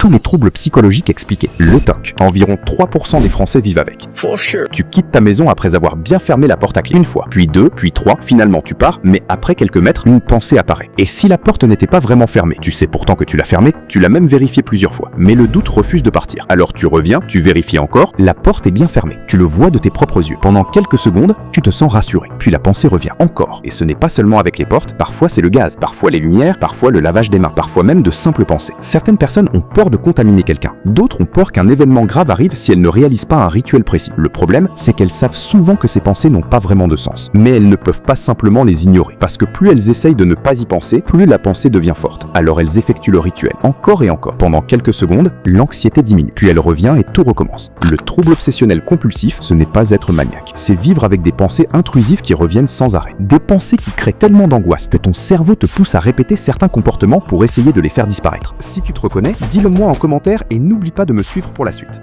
Tous les troubles psychologiques expliqués. Le TOC. Environ 3% des Français vivent avec. Tu quittes ta maison après avoir bien fermé la porte à clé une fois, puis deux, puis trois, finalement tu pars, mais après quelques mètres, une pensée apparaît. Et si la porte n'était pas vraiment fermée, tu sais pourtant que tu l'as fermée, tu l'as même vérifié plusieurs fois, mais le doute refuse de partir. Alors tu reviens, tu vérifies encore, la porte est bien fermée. Tu le vois de tes propres yeux. Pendant quelques secondes, tu te sens rassuré. Puis la pensée revient encore. Et ce n'est pas seulement avec les portes, parfois c'est le gaz, parfois les lumières, parfois le lavage des mains, parfois même de simples pensées. Certaines personnes ont peur de contaminer quelqu'un. D'autres ont peur qu'un événement grave arrive si elles ne réalisent pas un rituel précis. Le problème, c'est qu'elles savent souvent que ces pensées n'ont pas vraiment de sens. Mais elles ne peuvent pas simplement les ignorer. Parce que plus elles essayent de ne pas y penser, plus la pensée devient forte. Alors elles effectuent le rituel, encore et encore. Pendant quelques secondes, l'anxiété diminue. Puis elle revient et tout recommence. Le trouble obsessionnel compulsif, ce n'est pas être maniaque. C'est vivre avec des pensées intrusives qui reviennent sans arrêt. Des pensées qui créent tellement d'angoisse que ton cerveau te pousse à répéter certains comportements pour essayer de les faire disparaître. Si tu te reconnais, dis-le moi en commentaire et n'oublie pas de me suivre pour la suite.